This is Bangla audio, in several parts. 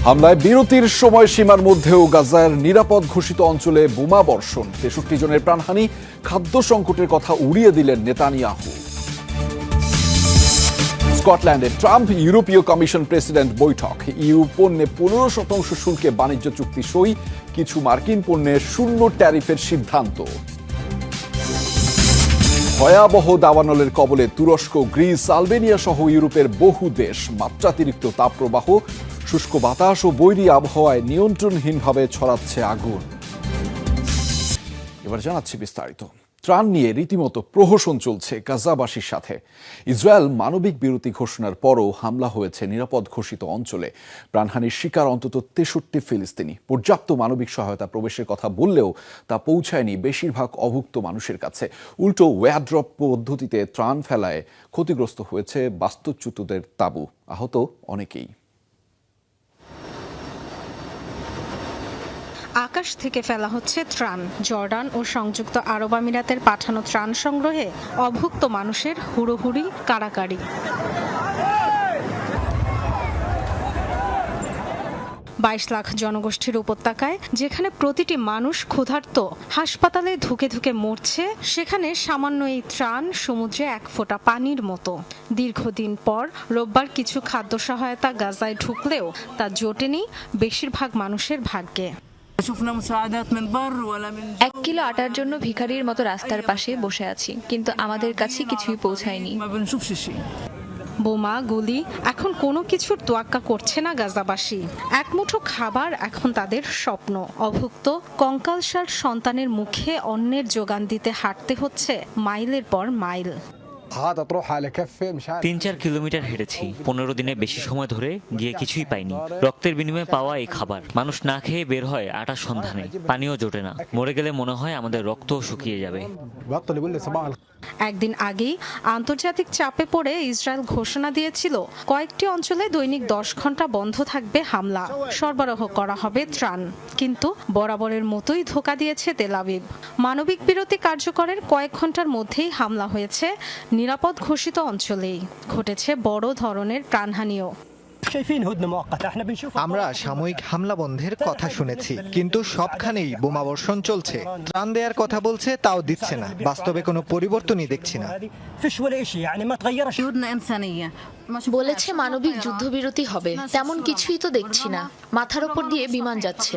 হামলায় বিরতির সময়সীমার মধ্যেও গাজার নিরাপদ ঘোষিত অঞ্চলে বোমা বর্ষণ, ৬৩ জনের প্রাণহানি, খাদ্য সংকটের কথা উড়িয়ে দিলেন নেতানিয়াহু। স্কটল্যান্ডে ট্রাম্প ইউরোপীয় কমিশন প্রেসিডেন্ট বৈঠক, ইউ পণ্যে ১৫% শুল্কে বাণিজ্য চুক্তি সই, কিছু মার্কিন পণ্যে শূন্য ট্যারিফের সিদ্ধান্ত। ভয়াবহ দাবানলের কবলে তুরস্ক, গ্রিস, আলবেনিয়া সহ ইউরোপের বহু দেশ। মাত্রাতিরিক্ত তাপপ্রবাহ, শুষ্ক বাতাস ও বৈরী আবহাওয়ায় নিয়ন্ত্রণহীনভাবে ছড়াচ্ছে আগুন। এবার জানাচ্ছি বিস্তারিত। ত্রাণ নিয়ে রীতিমতো প্রহসন চলছে গাজাবাসীর সাথে। ইসরায়েল মানবিক বিরতি ঘোষণার পরও হামলা হয়েছে নিরাপদ ঘোষিত অঞ্চলে। প্রাণহানির শিকার অন্তত ৬৩ ফিলিস্তিনি। পর্যাপ্ত মানবিক সহায়তা প্রবেশের কথা বললেও তা পৌঁছায়নি বেশিরভাগ অভুক্ত মানুষের কাছে। উল্টো ওয়্যারড্রপ পদ্ধতিতে ত্রাণ ফেলায় ক্ষতিগ্রস্ত হয়েছে বাস্তুচ্যুতদের তাঁবু, আহত অনেকেই। আকাশ থেকে ফেলা হচ্ছে ত্রাণ। জর্ডান ও সংযুক্ত আরব আমিরাতের পাঠানো ত্রাণ সংগ্রহে অভুক্ত মানুষের হুড়োহুড়ি, কাড়াকাড়ি। ২২ লাখ জনগোষ্ঠীর উপত্যকায় যেখানে প্রতিটি মানুষ ক্ষুধার্ত, হাসপাতালে ধুকে ধুকে মরছে, সেখানে সামান্য এই ত্রাণ সমুদ্রে এক ফোঁটা পানির মতো। দীর্ঘদিন পর রোববার কিছু খাদ্য সহায়তা গাজায় ঢুকলেও তা জোটেনি বেশিরভাগ মানুষের ভাগ্যে। ১ কিলো আটার জন্য ভিখারির মতো রাস্তার পাশে বসে আছি, কিন্তু আমাদের কাছে কিছুই পৌঁছায়নি। বোমা, গুলি, এখন কোনো কিছুর তোয়াক্কা করছে না গাজাবাসী। এক মুঠো খাবার এখন তাদের স্বপ্ন। অভুক্ত কঙ্কালসার সন্তানের মুখে অন্নের যোগান দিতে হাঁটতে হচ্ছে মাইলের পর মাইল। ৩-৪ কিলোমিটার হেঁটেছি। ১৫ দিনে বেশি সময় ধরে গিয়ে কিছুই পাইনি। রক্তের বিনিময়ে পাওয়া এই খাবার। মানুষ না খেয়ে বের হয় আটার সন্ধানে। পানিও জোটে না। মরে গেলে মনে হয় আমাদের রক্তও শুকিয়ে যাবে। একদিন আগেই আন্তর্জাতিক চাপে পড়ে ইসরায়েল ঘোষণা দিয়েছিল কয়েকটি অঞ্চলে দৈনিক ১০ ঘন্টা বন্ধ থাকবে হামলা, সরবরাহ করা হবে ত্রাণ। কিন্তু বরাবরের মতোই ধোঁকা দিয়েছে তেল আবিব। মানবিক বিরতি কার্যকরের কয়েক ঘন্টার মধ্যেই হামলা হয়েছে নিরাপদ ঘোষিত অঞ্চলেই। ঘটেছে বড় ধরনের প্রাণহানিও। আমরা সাময়িক হামলা বন্ধের কথা শুনেছি, কিন্তু সবখানেই বোমাবর্ষণ চলছে। ত্রাণ দেওয়ার কথা বলছে, তাও দিচ্ছে না। বাস্তবে কোনো পরিবর্তনই দেখছি না। বলেছে মানবিক যুদ্ধবিরতি হবে, তেমন কিছুই তো দেখছি না। মাথার উপর দিয়ে বিমান যাচ্ছে।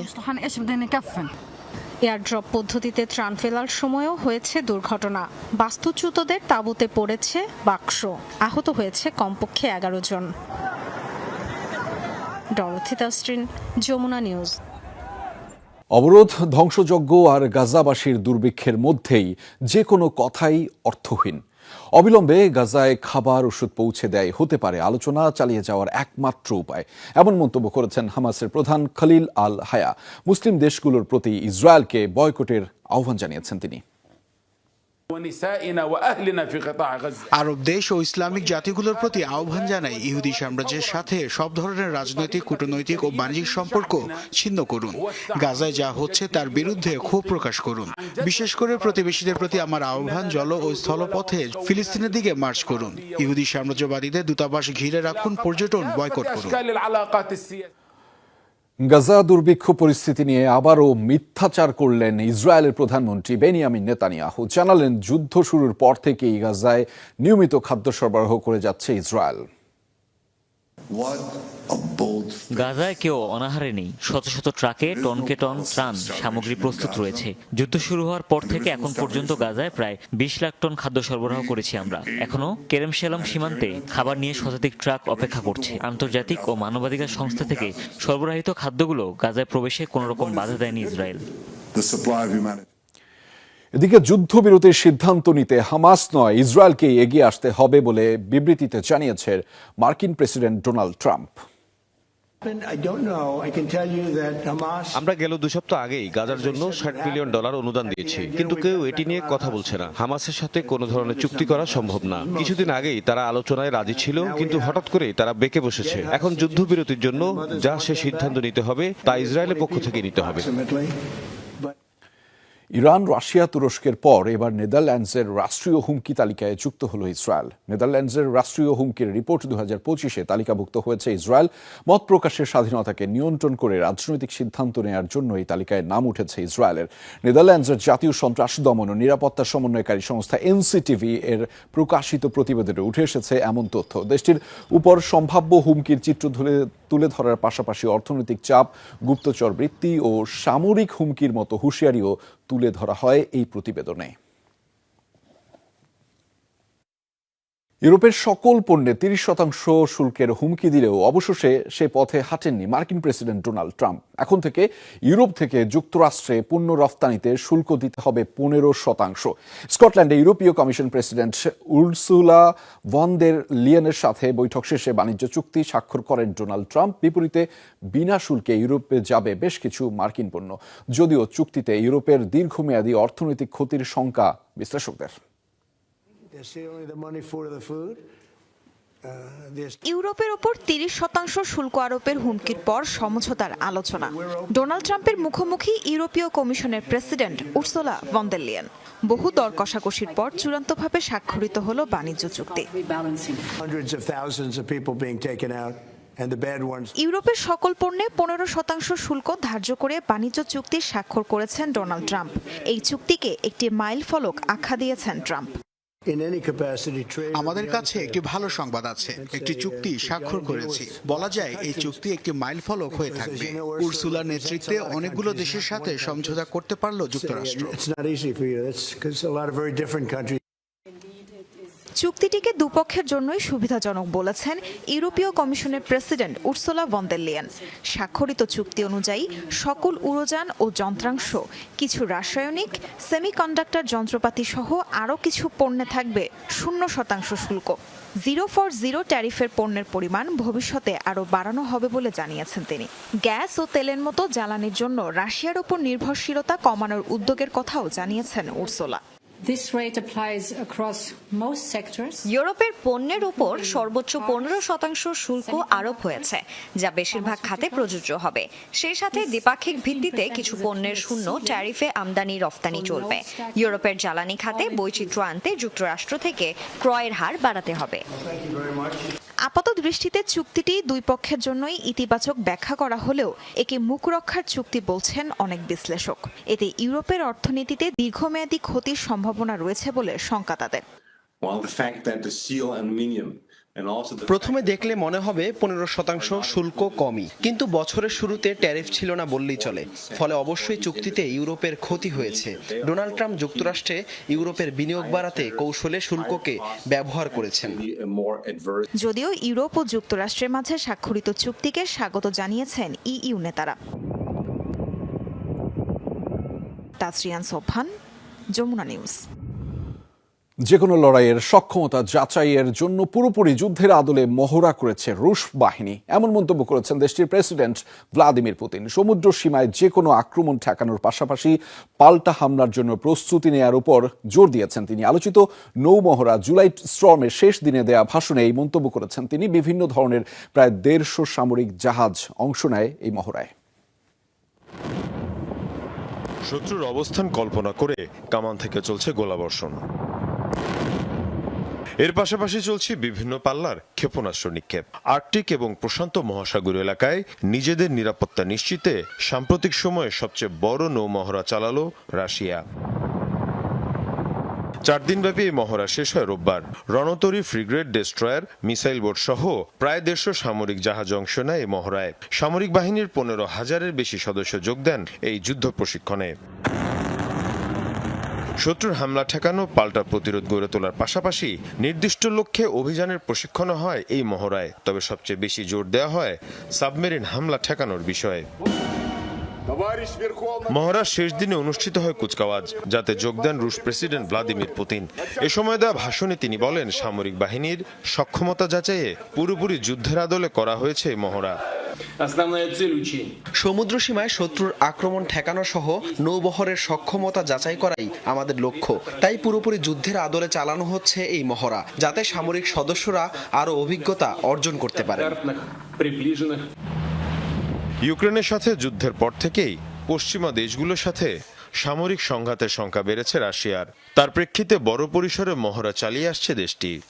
এয়ারড্রপ পদ্ধতিতে ত্রাণ ফেলার সময়ও হয়েছে দুর্ঘটনা। বাস্তুচ্যুতদের তাঁবুতে পড়েছে বাক্স। আহত হয়েছে কমপক্ষে ১১ জন। Dorothy Tasrin, Jamuna news. অবরোধ, ধ্বংসযজ্ঞ আর গাজাবাসীর দুর্ভিক্ষের মধ্যেই যে কোনো কথাই অর্থহীন। অবিলম্বে গাজায় খাবার, ওষুধ পৌঁছে দেয় হতে পারে আলোচনা চালিয়ে যাওয়ার একমাত্র উপায়, এমন মন্তব্য করেছেন হামাসের প্রধান খলিল আল হায়া। মুসলিম দেশগুলোর প্রতি ইসরায়েলকে বয়কটের আহ্বান জানিয়েছেন তিনি। আরব দেশ ও ইসলামিক জাতিগুলোর প্রতি আহ্বান জানায়, ইহুদি সাম্রাজ্যের সাথে সব ধরনের রাজনৈতিক, কূটনৈতিক ও বাণিজ্যিক সম্পর্ক ছিন্ন করুন। গাজায় যা হচ্ছে তার বিরুদ্ধে ক্ষোভ প্রকাশ করুন। বিশেষ করে প্রতিবেশীদের প্রতি আমার আহ্বান, জল ও স্থলপথে ফিলিস্তিনের দিকে মার্চ করুন। ইহুদি সাম্রাজ্যবাদীদের দূতাবাস ঘিরে রাখুন, পর্যটন বয়কট করুন। গাজা দুর্ভিক্ষ পরিস্থিতি নিয়ে আবারও মিথ্যাচার করলেন ইসরায়েলের প্রধানমন্ত্রী বেনিয়ামিন নেতানিয়াহু। জানালেন, যুদ্ধ শুরুর পর থেকেই গাজায় নিয়মিত খাদ্য সরবরাহ করে যাচ্ছে ইসরায়েল। গাজায় কেউ অনাহারে নেই। শত শত ট্রাকে টনকে টন ত্রাণ সামগ্রী প্রস্তুত রয়েছে। যুদ্ধ শুরু হওয়ার পর থেকে এখন পর্যন্ত গাজায় প্রায় ২০ লাখ টন খাদ্য সরবরাহ করেছি আমরা। এখনো কেরেম শেলাম সীমান্তে খাবার নিয়ে শতাধিক ট্রাক অপেক্ষা করছে। আন্তর্জাতিক ও মানবাধিকার সংস্থা থেকে সরবরাহিত খাদ্যগুলো গাজায় প্রবেশে কোনো রকম বাধা দেয়নি ইসরায়েল। এদিকে যুদ্ধবিরতির সিদ্ধান্ত নিতে হামাস নয়, ইসরায়েলকেই এগিয়ে আসতে হবে বলে বিবৃতিতে জানিয়েছেন মার্কিন প্রেসিডেন্ট ডোনাল্ড ট্রাম্প। আমরা গেল ২ সপ্তাহ আগেই গাজার জন্য $৬০ মিলিয়ন অনুদান দিয়েছি, কিন্তু কেউ এটি নিয়ে কথা বলছে না। হামাসের সাথে কোনো ধরনের চুক্তি করা সম্ভব না। কিছুদিন আগেই তারা আলোচনায় রাজি ছিল, কিন্তু হঠাৎ করেই তারা বেঁকে বসেছে। এখন যুদ্ধবিরতির জন্য যা সে সিদ্ধান্ত নিতে হবে তা ইসরায়েলের পক্ষ থেকে নিতে হবে। ইরান, রাশিয়া, তুরস্কের পর এবার নেদারল্যান্ডসের রাষ্ট্রীয় হুমকি তালিকায় যুক্ত হলো ইসরায়েল। নেদারল্যান্ডসের রাষ্ট্রীয় হুমকির রিপোর্ট 2025-এ তালিকাভুক্ত হয়েছে ইসরায়েল। মত প্রকাশের স্বাধীনতাকে নিয়ন্ত্রণ করে রাজনৈতিক সিদ্ধান্ত নেওয়ার জন্য এই তালিকায় নাম উঠেছে ইসরায়েলের। নেদারল্যান্ডসের জাতীয় সন্ত্রাস দমন ও নিরাপত্তা সমন্বয়কারী সংস্থা এনসিটিভি এর প্রকাশিত প্রতিবেদনে উঠে এসেছে এমন তথ্য। দেশটির উপর সম্ভাব্য হুমকির চিত্র তুলে ধরার পাশাপাশি অর্থনৈতিক চাপ, গুপ্তচর বৃত্তি ও সামরিক হুমকির মতো হুঁশিয়ারিও তুলে ধরা হয় এই প্রতিবেদনে। ইউরোপের সকল পণ্যে 30% শুল্কের হুমকি দিলেও অবশেষে সে পথে হাঁটেননি মার্কিন প্রেসিডেন্ট ডোনাল্ড ট্রাম্প। এখন থেকে ইউরোপ থেকে যুক্তরাষ্ট্রে পণ্য রফতানিতে শুল্ক দিতে হবে 15%। স্কটল্যান্ডে ইউরোপীয় কমিশন প্রেসিডেন্ট উর্সুলা ভন দের লিয়েনের সাথে বৈঠক শেষে বাণিজ্য চুক্তি স্বাক্ষর করেন ডোনাল্ড ট্রাম্প। বিপরীতে বিনা শুল্কে ইউরোপে যাবে বেশ কিছু মার্কিন পণ্য। যদিও চুক্তিতে ইউরোপের দীর্ঘমেয়াদী অর্থনৈতিক ক্ষতির শঙ্কা বিশ্লেষকদের। ইউরোপের ওপর 30% শুল্ক আরোপের হুমকির পর সমঝোতার আলোচনা। ডোনাল্ড ট্রাম্পের মুখোমুখি ইউরোপীয় কমিশনের প্রেসিডেন্ট উর্সুলা ভন দের লিয়েন। বহু দর কষাকষির পর চূড়ান্তভাবে স্বাক্ষরিত হলো বাণিজ্য চুক্তি। ইউরোপের সকল পণ্যে 15% শুল্ক ধার্য করে বাণিজ্য চুক্তি স্বাক্ষর করেছেন ডোনাল্ড ট্রাম্প। এই চুক্তিকে একটি মাইল ফলক আখ্যা দিয়েছেন ট্রাম্প। আমাদের কাছে একটি ভালো সংবাদ আছে, একটি চুক্তি স্বাক্ষর করেছি। বলা যায় এই চুক্তি একটি মাইলফলক হয়ে থাকবে। উর্সুলার নেতৃত্বে অনেকগুলো দেশের সাথে সমঝোতা করতে পারল যুক্তরাষ্ট্র। চুক্তিটিকে দুপক্ষের জন্যই সুবিধাজনক বলেছেন ইউরোপীয় কমিশনের প্রেসিডেন্ট উর্সুলা ভন দের লিয়েন। স্বাক্ষরিত চুক্তি অনুযায়ী সকল উড়োযান ও যন্ত্রাংশ, কিছু রাসায়নিক, সেমিকন্ডাক্টর যন্ত্রপাতি সহ আরও কিছু পণ্যে থাকবে 0% শুল্ক। 0 ট্যারিফের পণ্যের পরিমাণ ভবিষ্যতে আরও বাড়ানো হবে বলে জানিয়েছেন তিনি। গ্যাস ও তেলের মতো জ্বালানির জন্য রাশিয়ার উপর নির্ভরশীলতা কমানোর উদ্যোগের কথাও জানিয়েছেন উর্সুলা। ইউরোপের পণ্যের উপর সর্বোচ্চ 15% শুল্ক আরোপ হয়েছে, যা বেশিরভাগ খাতে প্রযোজ্য হবে। সেই সাথে দ্বিপাক্ষিক ভিত্তিতে কিছু পণ্যের 0 ট্যারিফে আমদানি রফতানি চলবে। ইউরোপের জ্বালানি খাতে বৈচিত্র্য আনতে যুক্তরাষ্ট্র থেকে ক্রয়ের হার বাড়াতে হবে। আপাত দৃষ্টিতে চুক্তিটি দুই পক্ষের জন্যই ইতিবাচক ব্যাখ্যা করা হলেও একে মুখ রক্ষার চুক্তি বলছেন অনেক বিশ্লেষক। এতে ইউরোপের অর্থনীতিতে দীর্ঘমেয়াদী ক্ষতির সম্ভাবনা রয়েছে বলে শঙ্কা তাদের। প্রথমে দেখলে মনে হবে 15% শুল্ক কমই, কিন্তু বছরের শুরুতে ট্যারিফ ছিল না বললেই চলে। ফলে অবশ্যই চুক্তিতে ইউরোপের ক্ষতি হয়েছে। ডোনাল্ড ট্রাম্প যুক্তরাষ্ট্রে ইউরোপের বিনিয়োগ বাড়াতে কৌশলে শুল্ককে ব্যবহার করেছেন। যদিও ইউরোপ ও যুক্তরাষ্ট্রের মাঝে স্বাক্ষরিত চুক্তিকে স্বাগত জানিয়েছেন ইইউ নেতারা। তাসরিয়ান সোবহান, যমুনা নিউজ। যে কোনো লড়াইয়ের সক্ষমতা যাচাইয়ের জন্য পুরোপুরি যুদ্ধের আদলে মহড়া করেছে রুশ বাহিনী, এমন মন্তব্য করেছেন দেশটির প্রেসিডেন্ট ভ্লাদিমির পুতিন। সমুদ্র সীমায় যে কোনো আক্রমণ ঠেকানোর পাশাপাশি পাল্টা হামলার জন্য প্রস্তুতি নেয়ার উপর জোর দিয়েছেন তিনি। আলোচিত নৌমহড়া জুলাই স্টর্মের শেষ দিনে দেয়া ভাষণে এই মন্তব্য করেছেন তিনি। বিভিন্ন ধরনের প্রায় 150 সামরিক জাহাজ অংশ নেয় এই মহড়ায়। শত্রুর অবস্থান কল্পনা করে কামান থেকে চলছে গোলাবর্ষণ। এর পাশাপাশি চলছে বিভিন্ন পাল্লার ক্ষেপণাস্ত্র নিক্ষেপ। আর্কটিক এবং প্রশান্ত মহাসাগর এলাকায় নিজেদের নিরাপত্তা নিশ্চিতে সাম্প্রতিক সময়ে সবচেয়ে বড় নৌমহড়া চালালো রাশিয়া। 4 দিনব্যাপী এই মহড়া শেষ হয় রোববার। রণতরী, ফ্রিগেট, ডেস্ট্রয়ার, মিসাইল বোট সহ প্রায় 150 সামরিক জাহাজ অংশ নেয় এই মহড়ায়। সামরিক বাহিনীর 15,000-এর বেশি সদস্য যোগ দেন এই যুদ্ধ প্রশিক্ষণে। শত্রুর হামলা ঠেকানো, পাল্টা প্রতিরোধ গড়ে তোলার পাশাপাশি নির্দিষ্ট লক্ষ্যে অভিযানের প্রশিক্ষণও হয় এই মহড়ায়। তবে সবচেয়ে বেশি জোর দেওয়া হয় সাবমেরিন হামলা ঠেকানোর বিষয়ে। মহড়ার শেষ দিনে অনুষ্ঠিত হয় কুচকাওয়াজ, যাতে যোগ দেন রুশ প্রেসিডেন্ট ভ্লাদিমির পুতিন। এ সময় দেওয়া ভাষণে তিনি বলেন, সামরিক বাহিনীর সক্ষমতা যাচাইয়ে পুরোপুরি যুদ্ধের আদলে করা হয়েছে এই মহড়া। সমুদ্র সীমায় শত্রুর আক্রমণ ঠেকানো সহ নৌবহরের সক্ষমতা যাচাই করাই আমাদের লক্ষ্য। তাই পুরোপুরি যুদ্ধের আদলে চালানো হচ্ছে এই মহড়া, যাতে সামরিক সদস্যরা আরও অভিজ্ঞতা অর্জন করতে পারে। ইউক্রেনের সাথে যুদ্ধের পর থেকেই পশ্চিমা দেশগুলোর সাথে সামরিক সংঘাতের সংখ্যা বেড়েছে রাশিয়ার। তার প্রেক্ষিতে বড় পরিসরে মহড়া চালিয়ে আসছে দেশটি।